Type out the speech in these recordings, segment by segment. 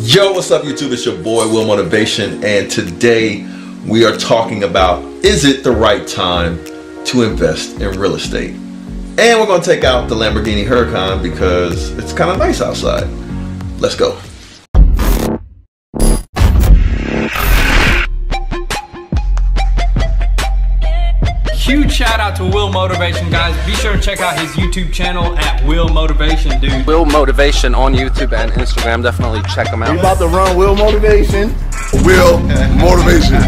Yo, what's up YouTube? It's your boy Will Motivation, and today we are talking about, is it the right time to invest in real estate? And we're going to take out the Lamborghini Huracan because it's kind of nice outside. Let's go. Huge shout out to Will Motivation, guys. Be sure to check out his YouTube channel at Will Motivation, dude. Will Motivation on YouTube and Instagram. Definitely check them out. We about to run Will Motivation. Will Motivation.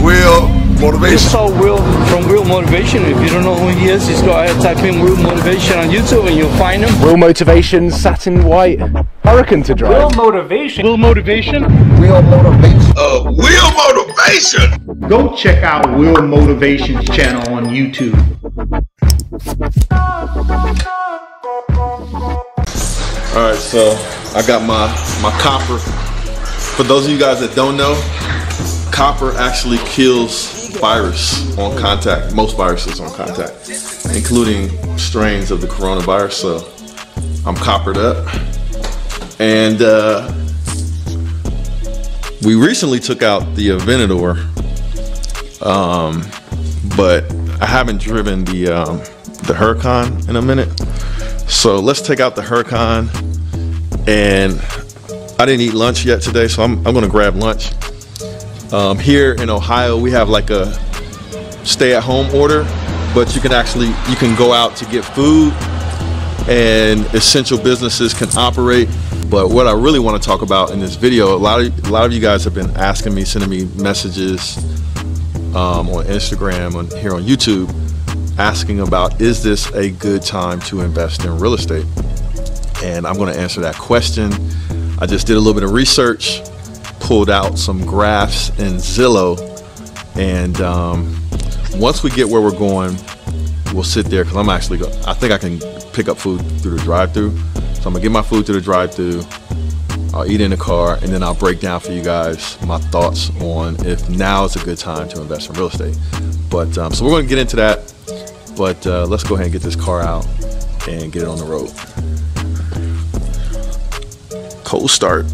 Will Motivation. Just saw Will from Will Motivation. If you don't know who he is, just go ahead and type in Will Motivation on YouTube and you'll find him. Will Motivation, satin white Huracan to drive. Will Motivation. Will Motivation. Will Motivation. Will Motivation. Go check out Will Motivation's channel on YouTube. Alright, so I got my copper. For those of you guys that don't know, copper actually kills virus on contact, most viruses on contact, including strains of the coronavirus. So I'm coppered up. And we recently took out the Aventador, but I haven't driven the Huracan in a minute. So let's take out the Huracan. And I didn't eat lunch yet today, so I'm gonna grab lunch. Here in Ohio, we have like a stay-at-home order, but you can go out to get food, and essential businesses can operate. But what I really want to talk about in this video, a lot of you guys have been asking me, sending me messages on Instagram, here on YouTube, asking about, is this a good time to invest in real estate? And I'm going to answer that question. I just did a little bit of research, pulled out some graphs in Zillow, and once we get where we're going, we'll sit there, because I think I can pick up food through the drive-thru. So I'm gonna get my food through the drive-thru, I'll eat in the car, and then I'll break down for you guys my thoughts on if now is a good time to invest in real estate. But so we're gonna get into that, but let's go ahead and get this car out and get it on the road. Cold start.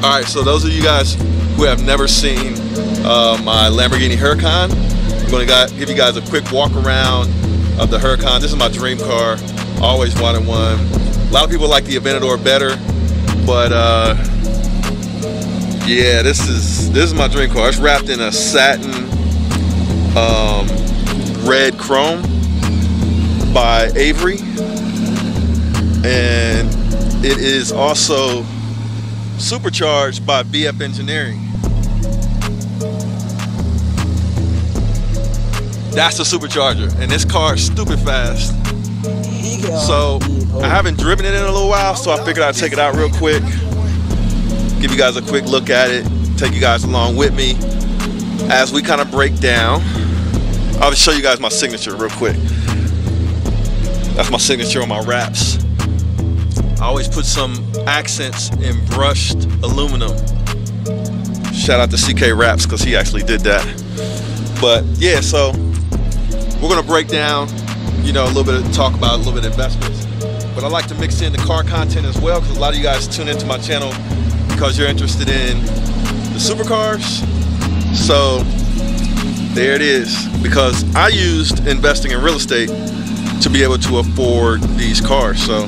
Alright, so those of you guys who have never seen my Lamborghini Huracan, I'm going to give you guys a quick walk around of the Huracan. This is my dream car. Always wanted one. A lot of people like the Aventador better, but yeah, this is my dream car. It's wrapped in a satin red chrome by Avery, and it is also supercharged by BF Engineering. That's the supercharger, and this car is stupid fast. So I haven't driven it in a little while, so I figured I'd take it out real quick, give you guys a quick look at it, take you guys along with me as we kind of break down. I'll show you guys my signature real quick. That's my signature on my wraps. I always put some accents in brushed aluminum. Shout out to CK Wraps, because he actually did that. But yeah, so we're gonna break down, you know, a little bit of talk about a little bit of investments. But I like to mix in the car content as well, because a lot of you guys tune into my channel because you're interested in the supercars. So there it is, because I used investing in real estate to be able to afford these cars. So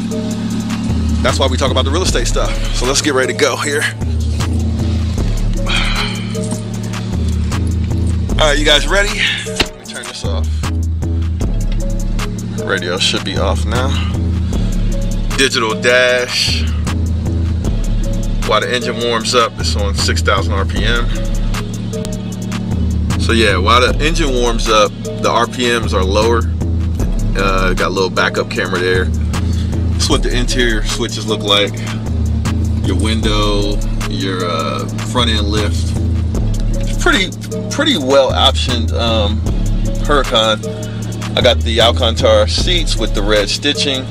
that's why we talk about the real estate stuff. So let's get ready to go here. All right, you guys ready? Let me turn this off. Radio should be off now. Digital dash. While the engine warms up, it's on 6,000 RPM. So yeah, while the engine warms up, the RPMs are lower. Got a little backup camera there. This is what the interior switches look like. Your window, your front end lift. It's pretty well optioned Huracan. I got the Alcantara seats with the red stitching.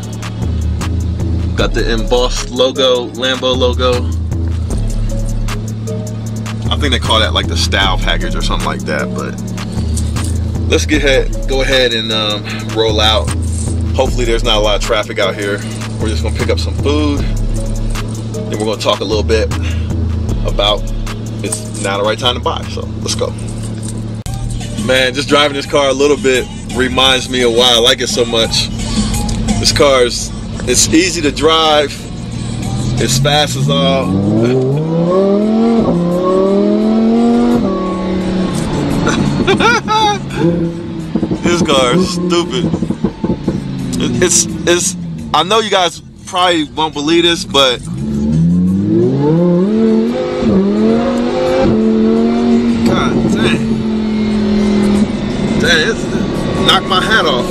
Got the embossed logo, Lambo logo. I think they call that like the style package or something like that, but let's go ahead and roll out. Hopefully there's not a lot of traffic out here. We're just gonna pick up some food. Then we're gonna talk a little bit about it's now the right time to buy, so let's go. Man, just driving this car a little bit reminds me of why I like it so much. This car it's easy to drive, it's fast as all. This car is stupid. It's I know you guys probably won't believe this, but God dang, it knocked my hat off.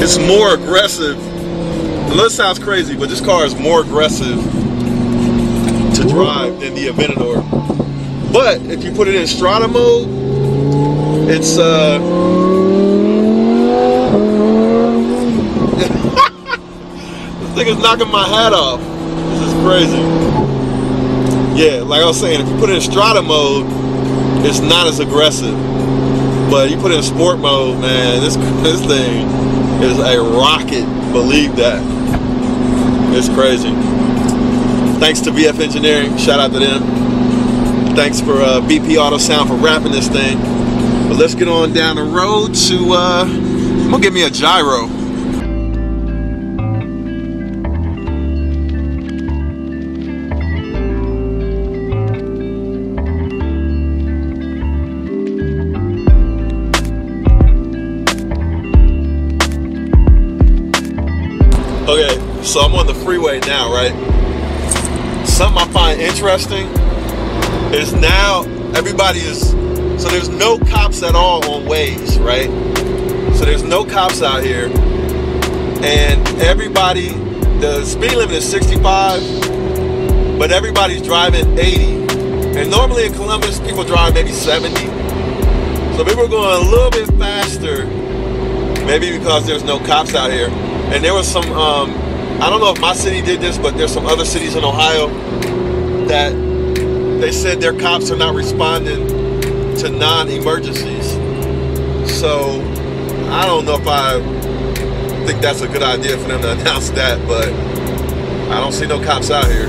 It's more aggressive. I know it sounds crazy, but this car is more aggressive to drive than the Aventador. But if you put it in Strada mode, it's this thing is knocking my hat off. This is crazy. Yeah, like I was saying, if you put it in Strada mode, it's not as aggressive. But you put it in sport mode, man, this thing is a rocket. Believe that. It's crazy. Thanks to VF Engineering. Shout out to them. Thanks for BP Auto Sound for wrapping this thing. But let's get on down the road to, I'm gonna give me a gyro. Okay, so I'm on the freeway now, right? Something I find interesting is now everybody is, so there's no cops at all on Waze, right? So there's no cops out here, and everybody, the speed limit is 65, but everybody's driving 80. And normally in Columbus, people drive maybe 70. So people are going a little bit faster, maybe because there's no cops out here. And there was some, I don't know if my city did this, but there's some other cities in Ohio that they said their cops are not responding to non-emergencies. So I don't know if I think that's a good idea for them to announce that, but I don't see no cops out here.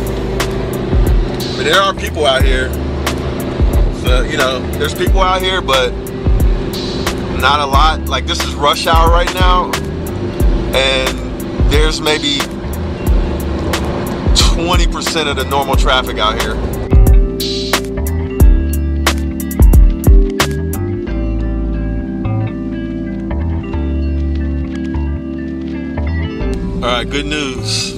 But there are people out here. So, you know, there's people out here, but not a lot. Like, this is rush hour right now, and there's maybe 20% of the normal traffic out here. All right, good news.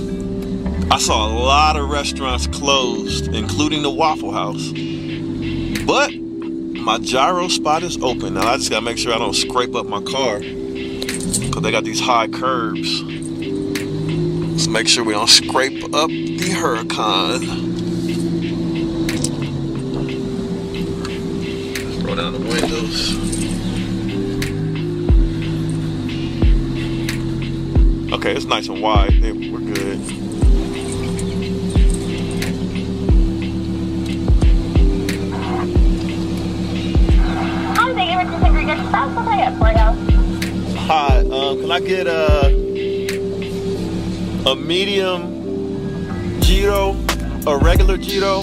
I saw a lot of restaurants closed, including the Waffle House. But my gyro spot is open. Now I just gotta make sure I don't scrape up my car, because they got these high curbs. Let's make sure we don't scrape up the Huracan. Let's roll down the windows. Okay, it's nice and wide. Hey, we're good. Hi, thank you for choosing Green Spouse. What can I get for you? Hi, can I get a medium gyro, a regular gyro,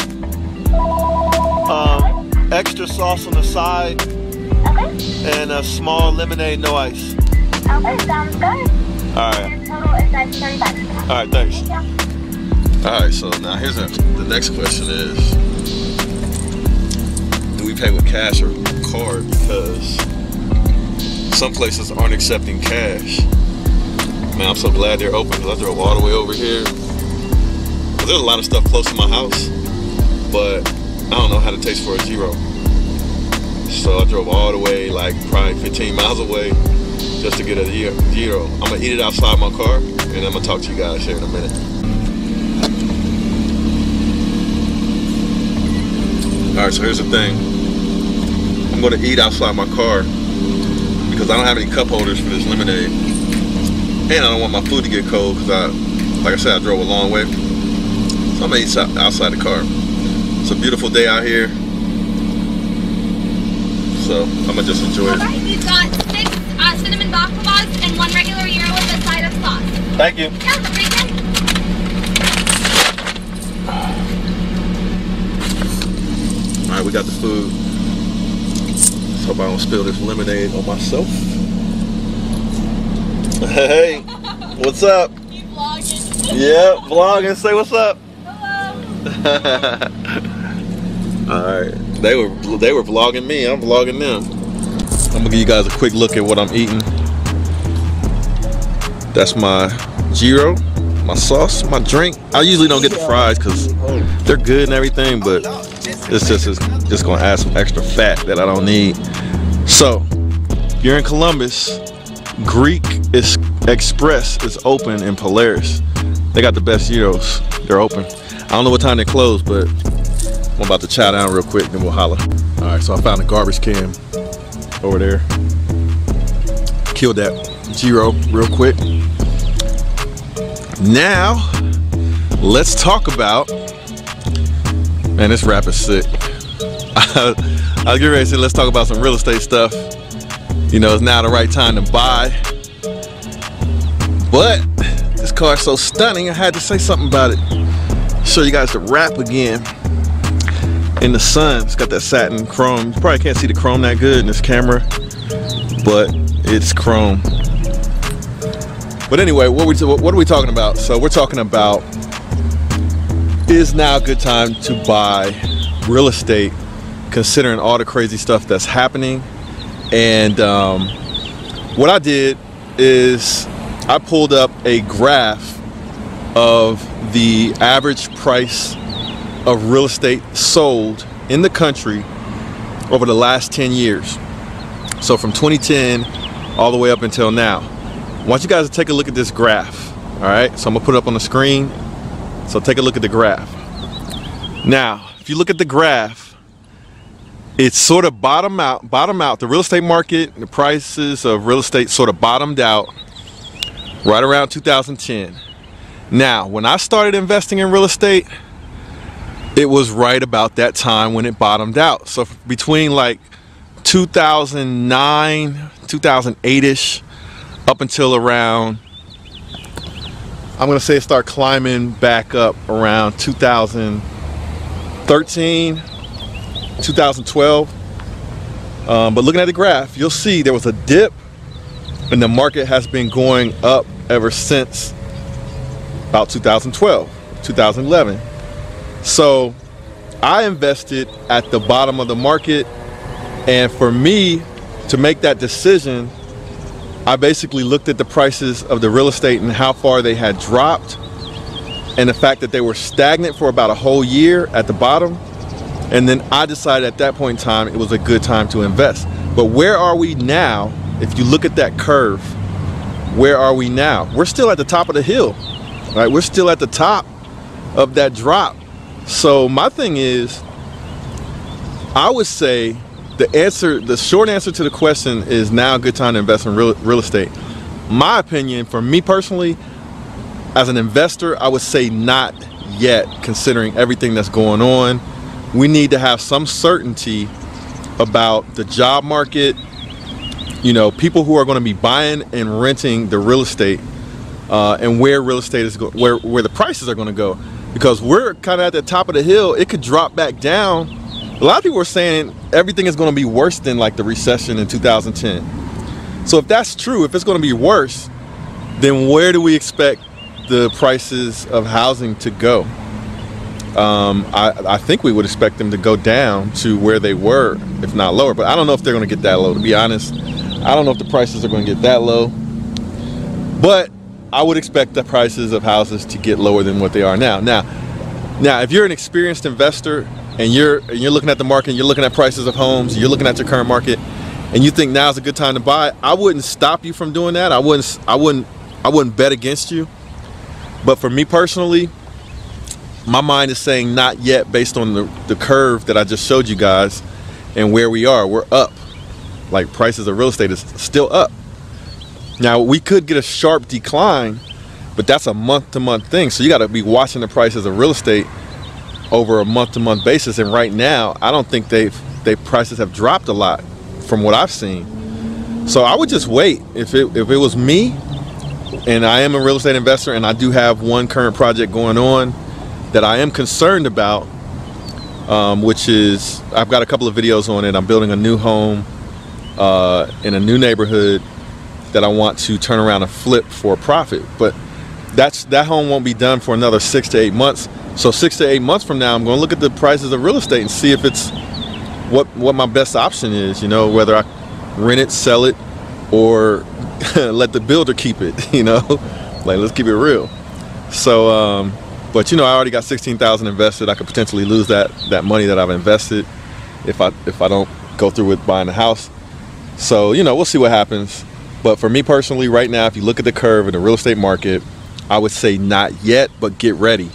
extra sauce on the side, Okay. and a small lemonade, no ice. Okay, sounds good. All right. And total is $9.35. All right, thanks. Yeah. All right, so now here's the next question is, do we pay with cash or card? Because some places aren't accepting cash. Man, I'm so glad they're open, because I drove all the way over here. There's a lot of stuff close to my house, but I don't know how to taste for a gyro. So I drove all the way, like probably 15 miles away, just to get a gyro. I'm gonna eat it outside my car, and I'm gonna talk to you guys here in a minute. All right, so here's the thing. I'm gonna eat outside my car because I don't have any cup holders for this lemonade, and I don't want my food to get cold because like I said, I drove a long way, so I'm gonna eat outside the car. It's a beautiful day out here, so I'm gonna just enjoy it. Alright, we've got 6 cinnamon baklavas and 1 regular gyro with a side of sauce. Thank you. Yeah, have a great day. All right, we got the food. Let's hope I don't spill this lemonade on myself. Hey, what's up? You vlogging? Yeah, vlogging. Say what's up. Hello. All right, they were vlogging me. I'm vlogging them. I'm gonna give you guys a quick look at what I'm eating. That's my gyro, my sauce, my drink. I usually don't get the fries because they're good and everything, but it's just gonna add some extra fat that I don't need. So, if you're in Columbus, Greek Express is open in Polaris. They got the best gyros. They're open. I don't know what time they close, but I'm about to chow down real quick, then we'll holler. All right, so I found a garbage can over there. Killed that gyro real quick. Now, let's talk about, man, this rap is sick. I was getting ready to say, let's talk about some real estate stuff. You know, it's now the right time to buy. But this car is so stunning, I had to say something about it. Show you guys the wrap again. In the sun, it's got that satin chrome. You probably can't see the chrome that good in this camera, but it's chrome. But anyway, what are we talking about? So we're talking about, is now a good time to buy real estate considering all the crazy stuff that's happening? And what I did is I pulled up a graph of the average price of real estate sold in the country over the last 10 years. So from 2010 all the way up until now. I want you guys to take a look at this graph. All right, so I'm gonna put it up on the screen. So take a look at the graph. Now, if you look at the graph, it's sort of bottom out. The real estate market, the prices of real estate sort of bottomed out right around 2010. Now, when I started investing in real estate, it was right about that time when it bottomed out. So between like 2009, 2008-ish, up until around, I'm gonna say it started climbing back up around 2013, 2012. But looking at the graph, you'll see there was a dip and the market has been going up ever since about 2012, 2011. So I invested at the bottom of the market, and for me to make that decision, I basically looked at the prices of the real estate and how far they had dropped, and the fact that they were stagnant for about a whole year at the bottom. And then I decided at that point in time it was a good time to invest. But where are we now? If you look at that curve, where are we now? We're still at the top of the hill, right? We're still at the top of that drop. So my thing is, I would say the short answer to the question is now a good time to invest in real estate. My opinion, for me personally, as an investor, I would say not yet, considering everything that's going on. We need to have some certainty about the job market, you know, people who are going to be buying and renting the real estate, and where real estate is where the prices are going to go. Because we're kind of at the top of the hill, it could drop back down. A lot of people are saying everything is going to be worse than like the recession in 2010. So if that's true, if it's going to be worse, then where do we expect the prices of housing to go? I think we would expect them to go down to where they were, if not lower. But I don't know if they're going to get that low, to be honest. I don't know if the prices are going to get that low. But I would expect the prices of houses to get lower than what they are now. Now, if you're an experienced investor and you're looking at the market, you're looking at prices of homes, you're looking at your current market, and you think now's a good time to buy, I wouldn't stop you from doing that. I wouldn't bet against you. But for me personally, my mind is saying not yet, based on the curve that I just showed you guys and where we are. We're up. Like, prices of real estate is still up. Now, we could get a sharp decline, but that's a month-to-month thing. So you got to be watching the prices of real estate over a month-to-month basis. And right now, I don't think they prices have dropped a lot from what I've seen. So I would just wait. If it was me, and I am a real estate investor, and I do have one current project going on that I am concerned about, which is, I've got a couple of videos on it. I'm building a new home in a new neighborhood that I want to turn around and flip for a profit. But that home won't be done for another 6 to 8 months. So 6 to 8 months from now, I'm going to look at the prices of real estate and see if it's what my best option is, you know, whether I rent it, sell it, or let the builder keep it, you know. Like, let's keep it real. So but you know, I already got $16,000 invested. I could potentially lose that money that I've invested if I don't go through with buying the house. So, you know, we'll see what happens. But for me personally, right now, if you look at the curve in the real estate market, I would say not yet, but get ready.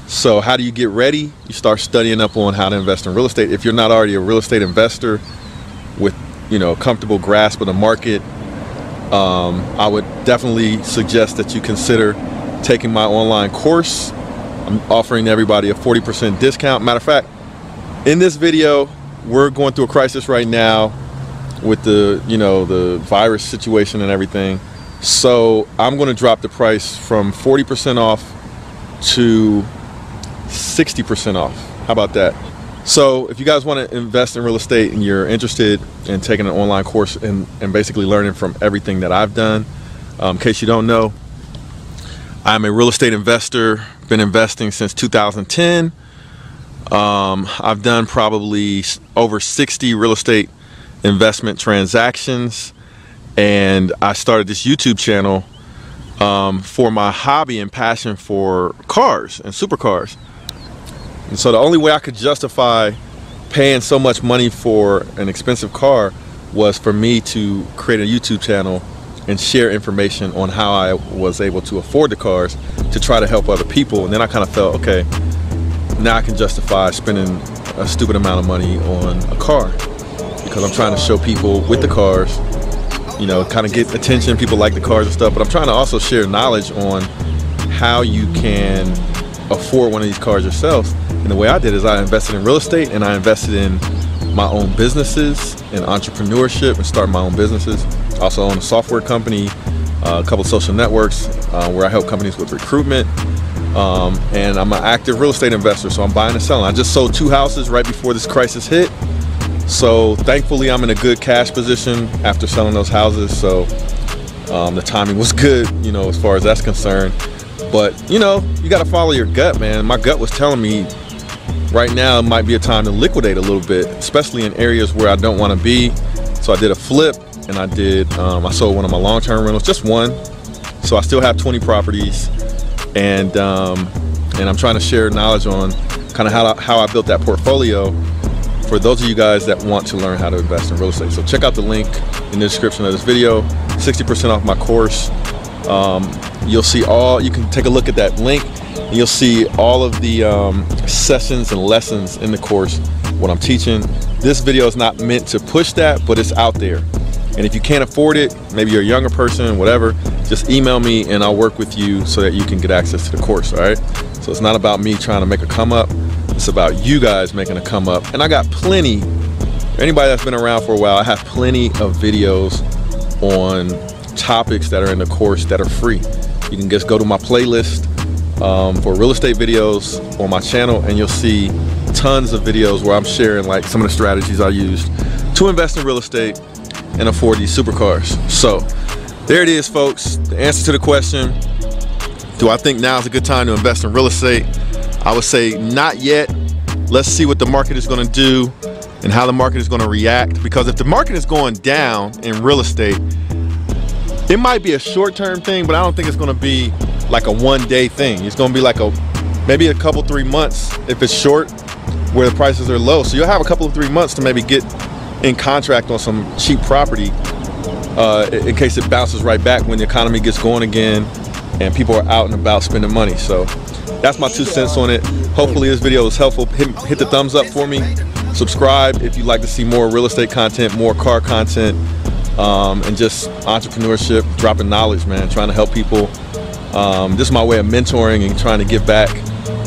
So how do you get ready? You start studying up on how to invest in real estate. If you're not already a real estate investor with, you know, a comfortable grasp of the market, I would definitely suggest that you consider taking my online course. I'm offering everybody a 40% discount. Matter of fact, in this video, we're going through a crisis right now with the, you know, the virus situation and everything. So I'm going to drop the price from 40% off to 60% off. How about that? So if you guys want to invest in real estate and you're interested in taking an online course and basically learning from everything that I've done, in case you don't know, I'm a real estate investor, been investing since 2010. I've done probably over 60 real estate investment transactions, and I started this YouTube channel for my hobby and passion for cars and supercars. And so the only way I could justify paying so much money for an expensive car was for me to create a YouTube channel and share information on how I was able to afford the cars to try to help other people. And then I kind of felt, okay, now I can justify spending a stupid amount of money on a car, because I'm trying to show people with the cars, you know, kind of get attention. People like the cars and stuff, but I'm trying to also share knowledge on how you can afford one of these cars yourself. And the way I did is I invested in real estate, and I invested in my own businesses and entrepreneurship and starting my own businesses. I also own a software company, a couple of social networks where I help companies with recruitment. And I'm an active real estate investor, so I'm buying and selling. I just sold 2 houses right before this crisis hit. So thankfully I'm in a good cash position after selling those houses. So the timing was good, you know, as far as that's concerned. But, you know, you got to follow your gut, man. My gut was telling me right now it might be a time to liquidate a little bit, especially in areas where I don't want to be. So I did a flip, and I sold one of my long-term rentals, just one. So I still have 20 properties, and I'm trying to share knowledge on kind of how I built that portfolio for those of you guys that want to learn how to invest in real estate. So check out the link in the description of this video, 60% off my course. You'll see you can take a look at that link, and you'll see all of the sessions and lessons in the course, what I'm teaching. This video is not meant to push that, but it's out there. And if you can't afford it, maybe you're a younger person, whatever, just email me and I'll work with you so that you can get access to the course, all right? So it's not about me trying to make a come up, it's about you guys making a come up. And I got plenty, anybody that's been around for a while, I have plenty of videos on topics that are in the course that are free. You can just go to my playlist for real estate videos on my channel, and you'll see tons of videos where I'm sharing like some of the strategies I used to invest in real estate and afford these supercars. So there it is, folks. The answer to the question, do I think now is a good time to invest in real estate? I would say not yet. Let's see what the market is going to do and how the market is going to react, because if the market is going down in real estate, it might be a short-term thing, but I don't think it's going to be like a one-day thing. It's going to be like maybe a couple, 3 months if it's short, where the prices are low. So you'll have a couple of 3 months to maybe get in contract on some cheap property in case it bounces right back when the economy gets going again and people are out and about spending money. So that's my 2 cents on it. Hopefully this video was helpful. Hit the thumbs up for me. Subscribe if you'd like to see more real estate content, more car content, and just entrepreneurship, dropping knowledge, man, trying to help people. This is my way of mentoring and trying to give back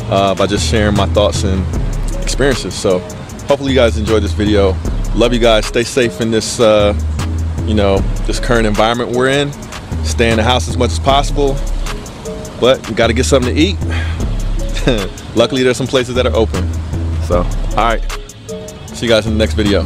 by just sharing my thoughts and experiences. So hopefully you guys enjoyed this video. Love you guys. Stay safe in this, you know, this current environment we're in. Stay in the house as much as possible, but you got to get something to eat. Luckily, there's some places that are open. So, all right. See you guys in the next video.